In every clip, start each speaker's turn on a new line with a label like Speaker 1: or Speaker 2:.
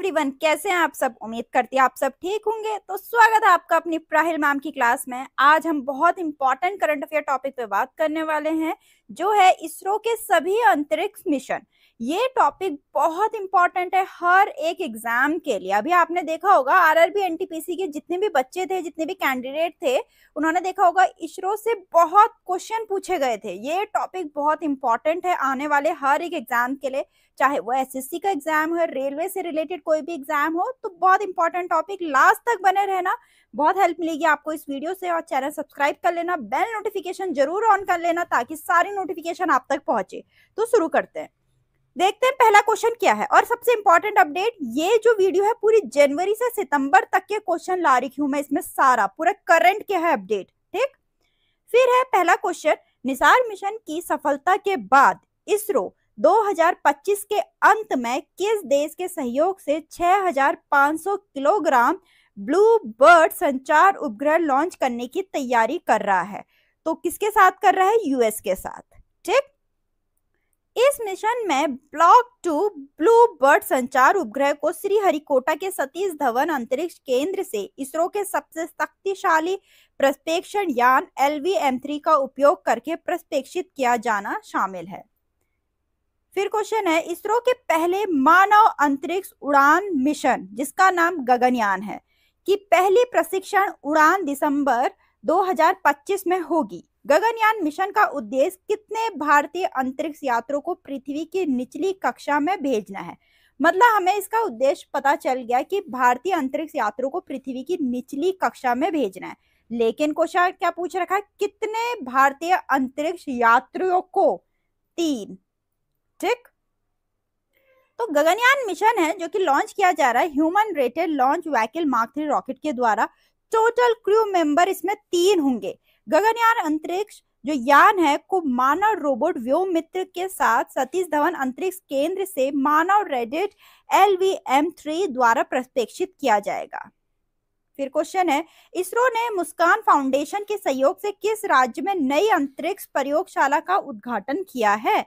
Speaker 1: Everyone, कैसे हैं आप सब। उम्मीद करती है आप सब ठीक होंगे। तो स्वागत है आपका अपनी प्राहिल मैम की क्लास में। आज हम बहुत इंपॉर्टेंट करंट अफेयर टॉपिक पे बात करने वाले हैं, जो है इसरो के सभी अंतरिक्ष मिशन। ये टॉपिक बहुत इंपॉर्टेंट है हर एक एग्जाम के लिए। अभी आपने देखा होगा आरआरबी एनटीपीसी के जितने भी बच्चे थे, जितने भी कैंडिडेट थे, उन्होंने देखा होगा इसरो से बहुत क्वेश्चन पूछे गए थे। ये टॉपिक बहुत इंपॉर्टेंट है आने वाले हर एक एग्जाम के लिए, चाहे वो एसएससी का एग्जाम हो, रेलवे से रिलेटेड कोई भी एग्जाम हो। तो बहुत इंपॉर्टेंट टॉपिक, लास्ट तक बने रहना, बहुत हेल्प मिलेगी आपको इस वीडियो से। और चैनल सब्सक्राइब कर लेना, बेल नोटिफिकेशन जरूर ऑन कर लेना ताकि सारी नोटिफिकेशन आप तक पहुंचे। तो शुरू करते हैं, देखते हैं पहला क्वेश्चन क्या है। और सबसे इंपॉर्टेंट अपडेट, ये जो वीडियो है पूरी जनवरी से सितंबर तक के क्वेश्चन ला रही हूं मैं इसमें, सारा पूरा करंट क्या है अपडेट, ठीक। फिर है पहला क्वेश्चन, निसार मिशन की सफलता के बाद इसरो 2025 के अंत में किस देश के सहयोग से 6500 किलोग्राम ब्लू बर्ड संचार उपग्रह लॉन्च करने की तैयारी कर रहा है। तो किसके साथ कर रहा है? यूएस के साथ, ठीक। इस मिशन में ब्लॉक 2 ब्लू बर्ड संचार उपग्रह को श्रीहरिकोटा के सतीश धवन अंतरिक्ष केंद्र से इसरो के सबसे शक्तिशाली प्रक्षेपण यान LV-M3 का उपयोग करके प्रक्षेपित किया जाना शामिल है। फिर क्वेश्चन है, इसरो के पहले मानव अंतरिक्ष उड़ान मिशन, जिसका नाम गगनयान है, की पहली प्रशिक्षण उड़ान दिसंबर 2025 में होगी। गगनयान मिशन का उद्देश्य कितने भारतीय अंतरिक्ष यात्रियों को पृथ्वी की निचली कक्षा में भेजना है। मतलब हमें इसका उद्देश्य पता चल गया कि भारतीय अंतरिक्ष यात्रियों को पृथ्वी की निचली कक्षा में भेजना है, लेकिन क्वेश्चन क्या पूछ रखा है, कितने भारतीय अंतरिक्ष यात्रियों को? 3, ठीक। तो गगनयान मिशन है जो कि लॉन्च किया जा रहा है human rated launch vehicle mark 3 rocket के द्वारा। टोटल क्रू मेंबर इसमें 3 होंगे। गगनयान अंतरिक्ष जो यान है को मानव रोबोट व्योम मित्र के साथ सतीश धवन अंतरिक्ष केंद्र से मानव रेटेड LV-M3 द्वारा प्रक्षेपित किया जाएगा। फिर क्वेश्चन है, इसरो ने मुस्कान फाउंडेशन के सहयोग से किस राज्य में नई अंतरिक्ष प्रयोगशाला का उद्घाटन किया है?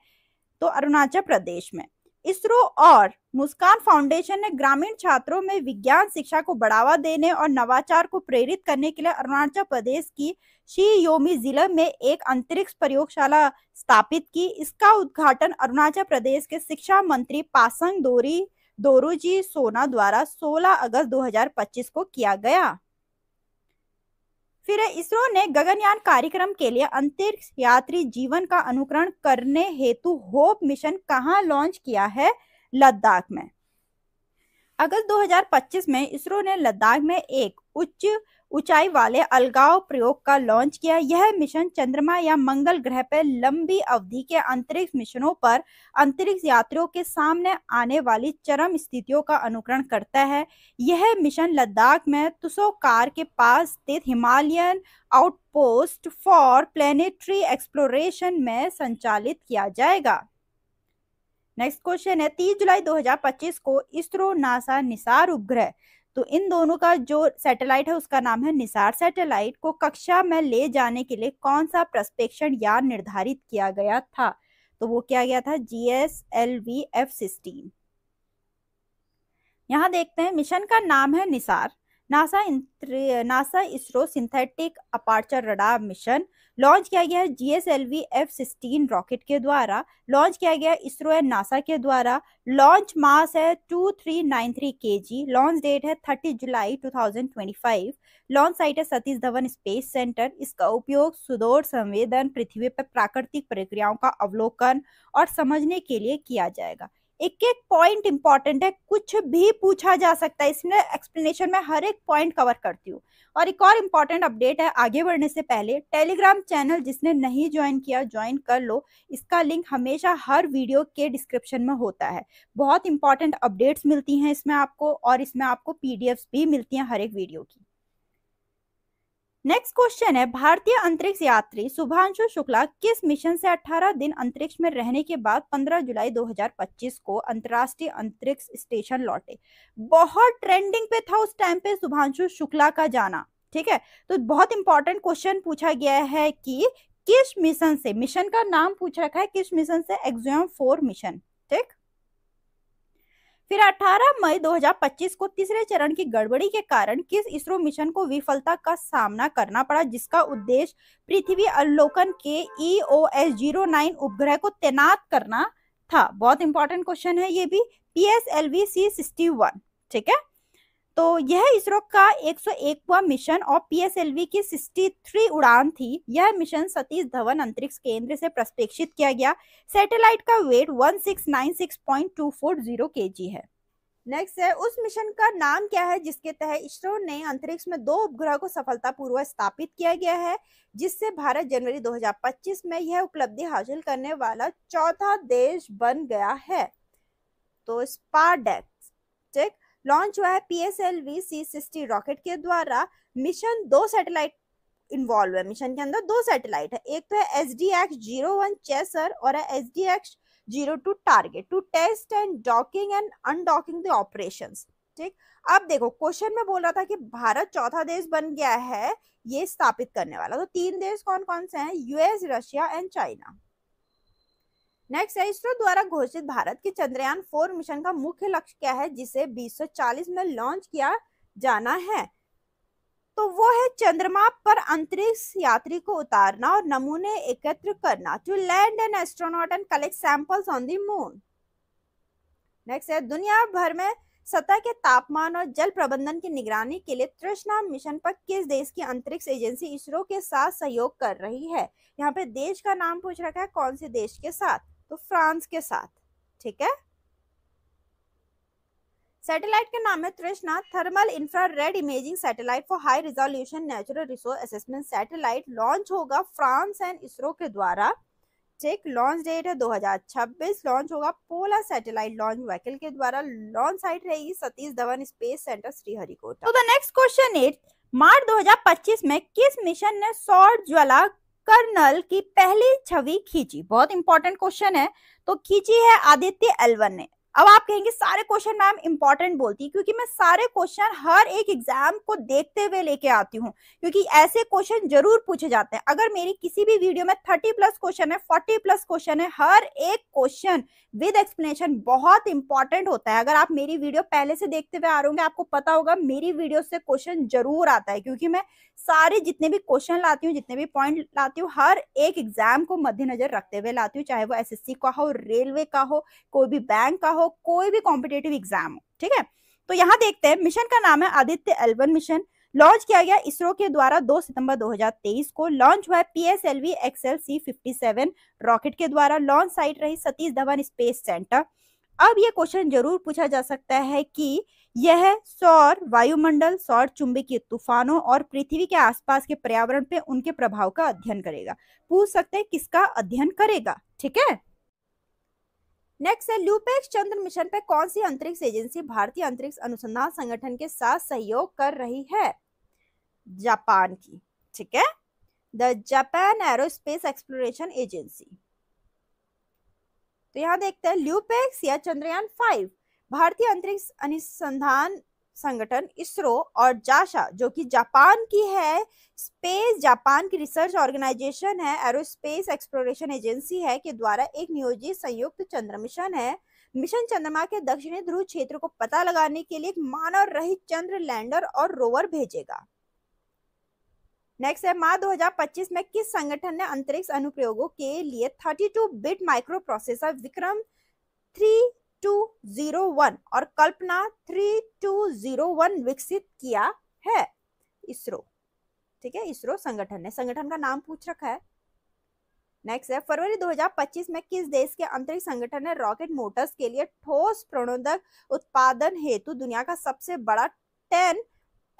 Speaker 1: तो अरुणाचल प्रदेश में। इसरो और मुस्कान फाउंडेशन ने ग्रामीण छात्रों में विज्ञान शिक्षा को बढ़ावा देने और नवाचार को प्रेरित करने के लिए अरुणाचल प्रदेश की शी योमी जिले में एक अंतरिक्ष प्रयोगशाला स्थापित की। इसका उद्घाटन अरुणाचल प्रदेश के शिक्षा मंत्री पासंग दोरुजी सोना द्वारा 16 अगस्त 2025 को किया गया। फिर इसरो ने गगनयान कार्यक्रम के लिए अंतरिक्ष यात्री जीवन का अनुकरण करने हेतु होप मिशन कहां लॉन्च किया है? लद्दाख में। अगस्त 2025 में इसरो ने लद्दाख में एक उच्च ऊंचाई वाले अलगाव प्रयोग का लॉन्च किया। यह मिशन चंद्रमा या मंगल ग्रह पर लंबी अवधि के अंतरिक्ष मिशनों पर अंतरिक्ष यात्रियों के सामने आने वाली चरम स्थितियों का अनुकरण करता है। यह मिशन लद्दाख में तुसोकार के पास स्थित Himalayan outpost for planetary exploration में संचालित किया जाएगा। नेक्स्ट क्वेश्चन है, 30 जुलाई 2025 को इसरो नासा निसार उपग्रह, तो इन दोनों का जो सैटेलाइट है उसका नाम है निसार सैटेलाइट, को कक्षा में ले जाने के लिए कौन सा प्रक्षेपण यान निर्धारित किया गया था? तो वो क्या गया था? GSLV F-16। यहाँ देखते हैं, मिशन का नाम है Nisar. NASA ISRO synthetic aperture radar mission launch किया गया है GSLV F-16 रॉकेट के द्वारा। लॉन्च किया गया इसरो एंड नासा के द्वारा। लॉन्च मास है 2393 kg। लॉन्च डेट है 30 जुलाई 2025। लॉन्च साइट है सतीश धवन स्पेस सेंटर। इसका उपयोग सुदूर संवेदन पृथ्वी पर प्राकृतिक प्रक्रियाओं का अवलोकन और समझने के लिए किया जाएगा। एक एक पॉइंट इंपॉर्टेंट है, कुछ भी पूछा जा सकता है, इसमें एक्सप्लेनेशन में हर एक पॉइंट कवर करती हूँ। और एक और इम्पॉर्टेंट अपडेट है, आगे बढ़ने से पहले टेलीग्राम चैनल जिसने नहीं ज्वाइन किया ज्वाइन कर लो। इसका लिंक हमेशा हर वीडियो के डिस्क्रिप्शन में होता है। बहुत इंपॉर्टेंट अपडेट्स मिलती हैं इसमें आपको, और इसमें आपको PDFs भी मिलती हैं हर एक वीडियो की। नेक्स्ट क्वेश्चन है, भारतीय अंतरिक्ष यात्री शुभांशु शुक्ला किस मिशन से 18 दिन अंतरिक्ष में रहने के बाद 15 जुलाई 2025 को अंतर्राष्ट्रीय अंतरिक्ष स्टेशन लौटे? बहुत ट्रेंडिंग पे था उस टाइम पे शुभांशु शुक्ला का जाना, ठीक है। तो बहुत इंपॉर्टेंट क्वेश्चन पूछा गया है कि किस मिशन से, मिशन का नाम पूछ रखा है किस मिशन से, एक्सियम 4 मिशन, ठीक। फिर 18 मई 2025 को तीसरे चरण की गड़बड़ी के कारण किस इसरो मिशन को विफलता का सामना करना पड़ा, जिसका उद्देश्य पृथ्वी अवलोकन के EOS-09 उपग्रह को तैनात करना था। बहुत इंपॉर्टेंट क्वेश्चन है ये भी। PSLV C61, ठीक है। तो यह इसरो का 101वां मिशन और PSLV की 63 उड़ान थी। यह मिशन सतीश धवन अंतरिक्ष केंद्र से प्रक्षेपित किया गया। सैटेलाइट का वेट 1696.240 kg है। नेक्स्ट है, उस मिशन का नाम क्या है जिसके तहत इसरो ने अंतरिक्ष में 2 उपग्रह को सफलतापूर्वक स्थापित किया गया है, जिससे भारत जनवरी 2025 में यह उपलब्धि हासिल करने वाला चौथा देश बन गया है। तो स्पारडेक्स, ठीक, लॉन्च हुआ है PSLV C60 रॉकेट के द्वारा। मिशन 2 सैटेलाइट इन्वॉल्व है। मिशन के अंदर 2 सैटेलाइट है, एक तो है SDX-01 चेसर और है SDX-02 target to test and docking and undocking the operations, ठीक। अब देखो, क्वेश्चन में बोल रहा था कि भारत चौथा देश बन गया है ये स्थापित करने वाला। तो 3 देश कौन कौन से हैं? US, Russia and China. Next है, इसरो द्वारा घोषित भारत के चंद्रयान 4 मिशन का मुख्य लक्ष्य क्या है, जिसे 2040 में लॉन्च किया जाना है? तो वो है चंद्रमा पर अंतरिक्ष यात्री को उतारना और नमूने एकत्र करना, to land an astronaut and collect samples on the moon. Next है, दुनिया भर में सतह के तापमान और जल प्रबंधन की निगरानी के लिए तृष्णा मिशन पर किस देश की अंतरिक्ष एजेंसी इसरो के साथ सहयोग कर रही है? यहाँ पे देश का नाम पूछ रखा है, कौन से देश के साथ? तो फ्रांस के साथ, ठीक है। सैटेलाइट का नाम है तृष्णा thermal infrared imaging satellite for high resolution natural resource assessment satellite. Launch होगा फ्रांस एंड इसरो के द्वारा, ठीक। लॉन्च डेट है 2026। लॉन्च होगा पोलर सैटेलाइट लॉन्च व्हीकल के द्वारा। लॉन्च साइट रहेगी सतीश धवन स्पेस सेंटर श्रीहरिकोटा। तो द नेक्स्ट क्वेश्चन इज, मार्च 2025 में किस मिशन ने सौर ज्वाला कर्नल की पहली छवि खींची? बहुत इंपॉर्टेंट क्वेश्चन है। तो खींची है आदित्य L1 ने। अब आप कहेंगे सारे क्वेश्चन मैम इंपॉर्टेंट बोलती है, क्योंकि मैं सारे क्वेश्चन हर एक एग्जाम को देखते हुए लेके आती हूँ, क्योंकि ऐसे क्वेश्चन जरूर पूछे जाते हैं। अगर मेरी किसी भी वीडियो में 30+ क्वेश्चन है, 40+ क्वेश्चन है, हर एक क्वेश्चन विद एक्सप्लेनेशन बहुत इंपॉर्टेंट होता है। अगर आप मेरी वीडियो पहले से देखते हुए आ रहे होंगे, आपको पता होगा मेरी वीडियो से क्वेश्चन जरूर आता है, क्योंकि मैं सारे जितने भी क्वेश्चन लाती हूँ, जितने भी पॉइंट लाती हूँ, हर एक एग्जाम को मद्देनजर रखते हुए लाती हूँ, चाहे वो SSC का हो, रेलवे का हो, कोई भी बैंक का हो, कोई भी कॉम्पिटेटिव एग्जाम हो, ठीक है। तो यहाँ देखते हैं, मिशन का नाम है आदित्य L1 मिशन। लॉन्च किया गया इसरो के द्वारा 2 सितंबर 2023 को। लॉन्च हुआ है PSLV XL-C57 रॉकेट के द्वारा। लॉन्च साइट रही सतीश धवन स्पेस सेंटर। अब ये क्वेश्चन जरूर पूछा जा सकता है कि यह सौर वायुमंडल, सौर चुंबकीय तूफानों और पृथ्वी के आसपास के पर्यावरण पे उनके प्रभाव का अध्ययन करेगा। पूछ सकते हैं किसका अध्ययन करेगा, ठीक है। नेक्स्ट है, ल्यूपेक्स चंद्र मिशन पे कौन सी अंतरिक्ष एजेंसी भारतीय अंतरिक्ष अनुसंधान संगठन के साथ सहयोग कर रही है? जापान की, ठीक है, the Japan aerospace exploration agency. तो यहां देखते हैं, ल्यूपेक्स या चंद्रयान 5 भारतीय अंतरिक्ष अनुसंधान संगठन इसरो और जाशा, जो कि जापान की है, स्पेस जापान की रिसर्च ऑर्गेनाइजेशन है, एरोस्पेस एक्सप्लोरेशन एजेंसी है, के द्वारा एक नियोजित संयुक्त चंद्र मिशन है। मिशन चंद्रमा के दक्षिणी ध्रुव क्षेत्र को पता लगाने के लिए एक मानव रहित चंद्र लैंडर और रोवर भेजेगा। नेक्स्ट है, मार्च 2025 में किस संगठन ने अंतरिक्ष अनुप्रयोगों के लिए 32-बिट माइक्रो प्रोसेसर विक्रम 3201 और कल्पना 3201 विकसित किया है? इसरो, ठीक है, इसरो संगठन ने, संगठन का नाम पूछ रखा है। नेक्स्ट है, फरवरी 2025 में किस देश के अंतरिक्ष संगठन ने रॉकेट मोटर्स के लिए ठोस प्रणोदक उत्पादन हेतु दुनिया का सबसे बड़ा 10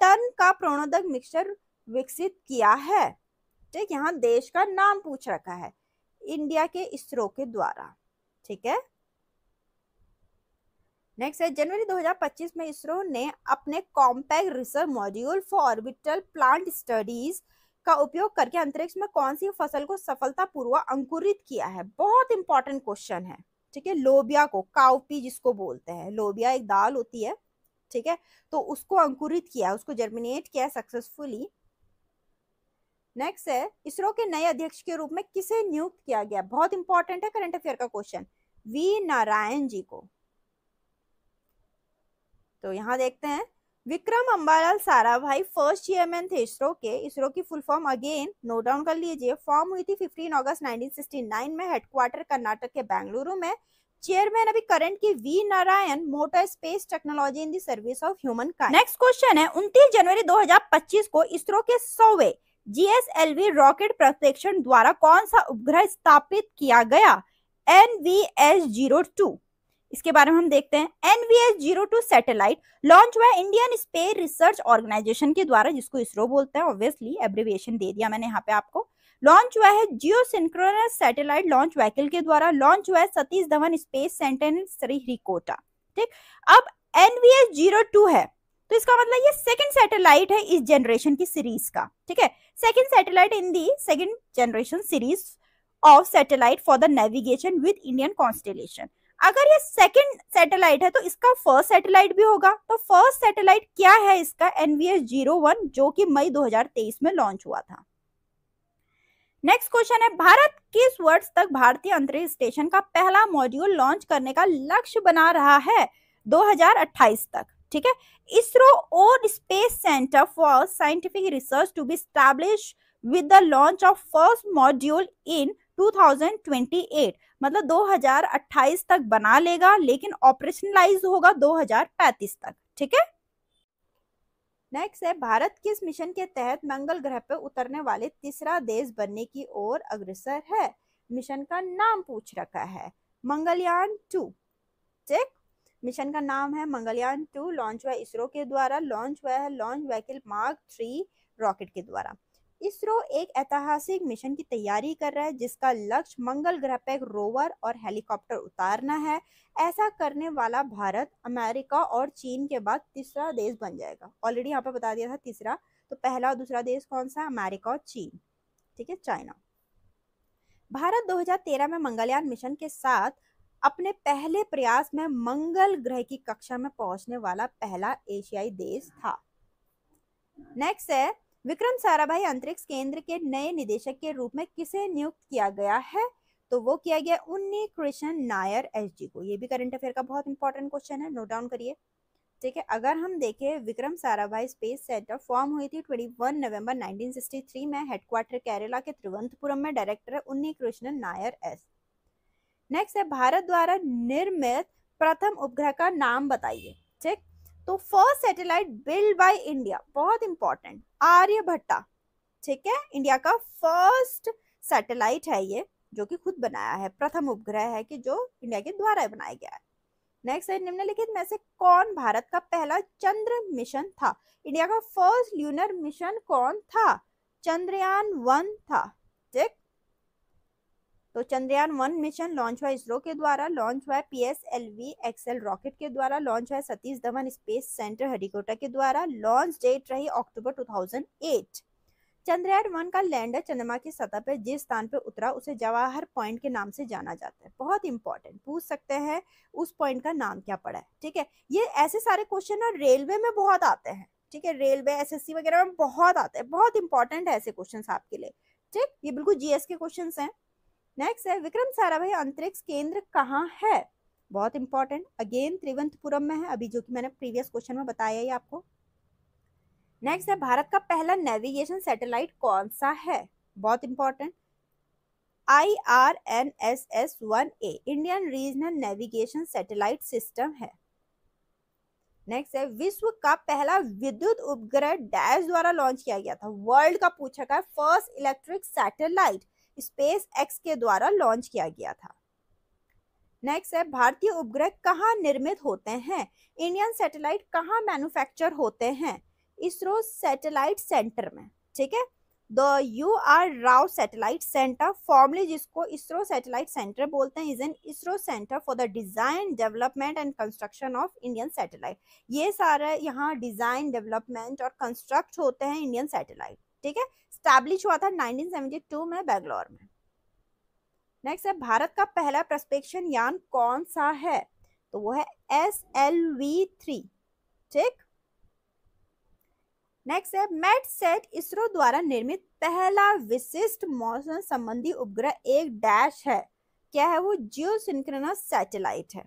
Speaker 1: टन का प्रणोदक मिक्सचर विकसित किया है? ठीक, यहाँ देश का नाम पूछ रखा है, इंडिया के इसरो के द्वारा, ठीक है। नेक्स्ट है, जनवरी 2025 में इसरो ने अपने compact research module for orbital plant studies का उपयोग करके अंतरिक्ष में कौन सी फसल को सफलतापूर्वक अंकुरित किया है? बहुत इंपॉर्टेंट क्वेश्चन है, ठीक है। लोबिया को, काउपी जिसको बोलते हैं, लोबिया एक दाल होती है, ठीक है, तो उसको अंकुरित किया, उसको जर्मिनेट किया सक्सेसफुली। नेक्स्ट है, इसरो के नए अध्यक्ष के रूप में किसे नियुक्त किया गया? बहुत इंपॉर्टेंट है, करंट अफेयर का क्वेश्चन, वी नारायण जी को। तो यहाँ देखते हैं, विक्रम अंबालाल साराभाई फर्स्ट चेयरमैन थे इसरो के। इसरो की full form again note down कर लीजिए। फॉर्म हुई थी 15 अगस्त 1969 में, हेडक्वार्टर कर्नाटक के बेंगलुरु में। चेयरमैन अभी करंट की V Narayan, motto space technology in the service of human kind. Next question है, 29 जनवरी 2025 को इसरो के 100वें GSLV रॉकेट प्रक्षेपण द्वारा कौन सा उपग्रह स्थापित किया गया? NVS-02। इसके बारे में हम देखते हैं। NVS-02 सैटेलाइट लॉन्च हुआ इंडियन स्पेस रिसर्च ऑर्गेनाइजेशन के द्वारा, जिसको इसरो बोलते हैं, ऑब्वियसली एब्रिविएशन दे दिया मैंने यहाँ पे आपको। लॉन्च हुआ है जियो सिंक्रोनस सैटेलाइट लॉन्च व्हीकल के द्वारा। लॉन्च हुआ है सतीश धवन स्पेस सेंटर इन श्रीहरिकोटा। ठीक, अब NVS-02 है तो इसका मतलब ये सेकंड सैटेलाइट है इस जनरेशन की सीरीज का। ठीक है, second satellite in the second generation series of satellite for the navigation with Indian constellation. अगर ये सेकंड सैटेलाइट है तो इसका फर्स्ट सैटेलाइट भी होगा। तो फर्स्ट सैटेलाइट क्या है इसका? NVS-01, जो कि मई 2023 में लॉन्च हुआ था। नेक्स्ट क्वेश्चन है, भारत किस वर्ष तक भारतीय अंतरिक्ष स्टेशन का पहला मॉड्यूल लॉन्च करने का लक्ष्य बना रहा है? 2028 तक। ठीक है, ISRO own space centre for scientific research to be established with the launch of first module in 2028, मतलब 2028 तक बना लेगा, लेकिन ऑपरेशनलाइज होगा 2035 तक। ठीक है, नेक्स्ट है, भारत किस मिशन के तहत मंगल ग्रह पर उतरने वाले तीसरा देश बनने की ओर अग्रसर है? मिशन का नाम पूछ रखा है, मंगलयान 2। ठीक, मिशन का नाम है मंगलयान 2। लॉन्च हुआ इसरो के द्वारा। लॉन्च हुआ है लॉन्च व्हीकल मार्क 3 रॉकेट के द्वारा। इसरो एक ऐतिहासिक मिशन की तैयारी कर रहा है जिसका लक्ष्य मंगल ग्रह पर एक रोवर और हेलीकॉप्टर उतारना है। ऐसा करने वाला भारत, अमेरिका और चीन के बाद तीसरा देश बन जाएगा। ऑलरेडी यहाँ पे बता दिया था तीसरा, तो पहला और दूसरा देश कौन सा? अमेरिका और चीन। ठीक है, चाइना। भारत 2013 में मंगलयान मिशन के साथ अपने पहले प्रयास में मंगल ग्रह की कक्षा में पहुंचने वाला पहला एशियाई देश था। नेक्स्ट है, विक्रम साराभाई अंतरिक्ष केंद्र के नए निदेशक के रूप में किसे नियुक्त किया गया है? तो वो किया गया उन्नी कृष्ण नायर SG को। ये भी करंट अफेयर का बहुत इंपॉर्टेंट क्वेश्चन है, नोट डाउन करिए। ठीक है, अगर हम देखें, Vikram Sarabhai space centre form हुई थी 21 नवंबर 1963 में, हेडक्वार्टर केरला के तिरुवनंतपुरम में। डायरेक्टर है उन्नी कृष्ण नायर S। नेक्स्ट है, भारत द्वारा निर्मित प्रथम उपग्रह का नाम बताइए। ठीक, तो first satellite build by India, बहुत इंपॉर्टेंट, आर्यभट्टा। ठीक है, इंडिया का फर्स्ट सैटेलाइट है ये, जो कि खुद बनाया है, प्रथम उपग्रह है कि जो इंडिया के द्वारा बनाया गया है। नेक्स्ट है, निम्नलिखित में से कौन भारत का पहला चंद्र मिशन था? इंडिया का फर्स्ट ल्यूनर मिशन कौन था? चंद्रयान 1 था। ठीक, तो चंद्रयान 1 मिशन लॉन्च हुआ इसरो के द्वारा। लॉन्च हुआ PSLV XL रॉकेट के द्वारा। लॉन्च हुआ सतीश धवन स्पेस सेंटर हरिकोटा के द्वारा। लॉन्च डेट रही अक्टूबर 2008। चंद्रयान 1 का लैंडर चंद्रमा की सतह पर जिस स्थान पर उतरा उसे जवाहर पॉइंट के नाम से जाना जाता है। बहुत इंपॉर्टेंट, पूछ सकते हैं उस पॉइंट का नाम क्या पड़ा है। ठीक है, ये ऐसे सारे क्वेश्चन ना रेलवे में बहुत आते हैं। ठीक है, रेलवे SSC वगैरह में बहुत आते हैं, बहुत इंपॉर्टेंट है ऐसे क्वेश्चन आपके लिए। ठीक, ये बिल्कुल GS के क्वेश्चन हैं। नेक्स्ट है, विक्रम साराभाई अंतरिक्ष केंद्र कहाँ है? बहुत इंपॉर्टेंट, अगेन तिरुवनंतपुरम में है, अभी जो कि मैंने प्रीवियस क्वेश्चन में बताया ही आपको। नेक्स्ट है, भारत का पहला नेविगेशन सैटेलाइट कौन सा है? बहुत important, IRNSS-1A Indian regional navigation satellite system है। नेक्स्ट है, विश्व का पहला विद्युत उपग्रह डैश द्वारा लॉन्च किया गया था। वर्ल्ड का पूछा गया, फर्स्ट इलेक्ट्रिक सैटेलाइट SpaceX के द्वारा लॉन्च किया गया था। नेक्स्ट है, भारतीय उपग्रह कहाँ निर्मित होते हैं? इंडियन सैटेलाइट कहाँ मैन्युफैक्चर होते हैं? इसरो सैटेलाइट सेंटर में। ठीक है, the UR Rao satellite centre, formally जिसको इसरो सैटेलाइट सेंटर बोलते हैं, is an ISRO centre for the design development and construction of Indian satellite. ये सारे यहाँ डिजाइन डेवलपमेंट और कंस्ट्रक्ट होते हैं इंडियन सैटेलाइट। ठीक है, स्टैब्लिश हुआ था 1972 में बेंगलोर में। नेक्स्ट है, भारत का पहला प्रक्षेपण यान कौन सा है? तो वो है SLV-3। ठीक, नेक्स्ट है, मैटसेट इसरो द्वारा निर्मित पहला विशिष्ट मौसम संबंधी उपग्रह एक डैश है। क्या है वो? जियो सिंक्रोनस सैटेलाइट है।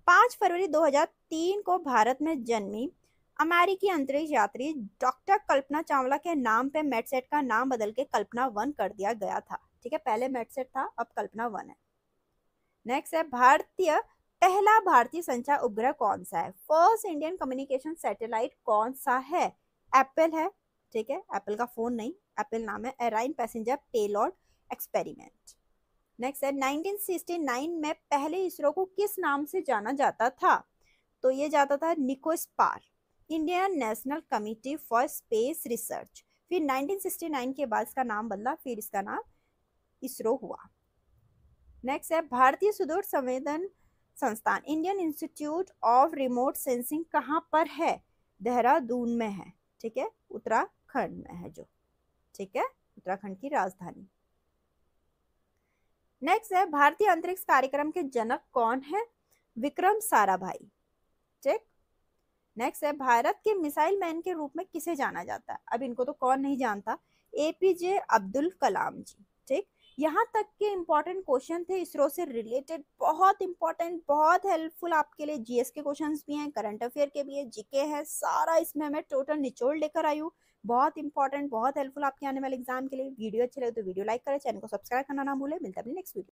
Speaker 1: 5 फरवरी 2003 को भारत में जन्मी अमेरिकी अंतरिक्ष यात्री डॉक्टर कल्पना चावला के नाम पे मेटसेट का नाम बदल के कल्पना 1 कर दिया गया था। ठीक है, पहले मेटसेट था, अब कल्पना 1 है। नेक्स्ट है पहला भारतीय संचार उपग्रह कौन सा है? फर्स्ट इंडियन कम्युनिकेशन सैटेलाइट कौन सा है? एप्पल है। ठीक है, एप्पल का फोन नहीं, एप्पल नाम है। एराइन पैसेंजर पेलोड एक्सपेरिमेंट। नेक्स्ट है 1969 में पहले इसरो को किस नाम से जाना जाता था? तो ये जाता था INCOSPAR, Indian National Committee for Space Research. फिर 1969 के बाद इसका नाम बदला, फिर इसका नाम इसरो हुआ। नेक्स्ट है भारतीय सुदूर संवेदन संस्थान Indian institute of remote sensing कहाँ पर है? देहरादून में है। ठीक है, उत्तराखंड में है जो। ठीक है, उत्तराखंड की राजधानी। नेक्स्ट है भारतीय अंतरिक्ष कार्यक्रम के जनक कौन है? विक्रम साराभाई। ठीक। नेक्स्ट है भारत के मिसाइल मैन के रूप में किसे जाना जाता है? अब इनको तो कौन नहीं जानता, एपीजे अब्दुल कलाम जी। ठीक, यहाँ तक के इंपॉर्टेंट क्वेश्चन थे इसरो से रिलेटेड, बहुत इंपॉर्टेंट, बहुत हेल्पफुल आपके लिए। जीएस के क्वेश्चंस भी हैं, करंट अफेयर के भी है, जीके है, सारा इसमें मैं टोटल निचोड़ लेकर आई हूँ। बहुत इंपॉर्टेंट, बहुत हेल्पफुल आपके आने वाले एग्जाम के लिए। वीडियो अच्छे लगे तो वीडियो लाइक करें, चैनल को सब्सक्राइब करना ना भूलें। मिलता है अपनी नेक्स्ट वीडियो।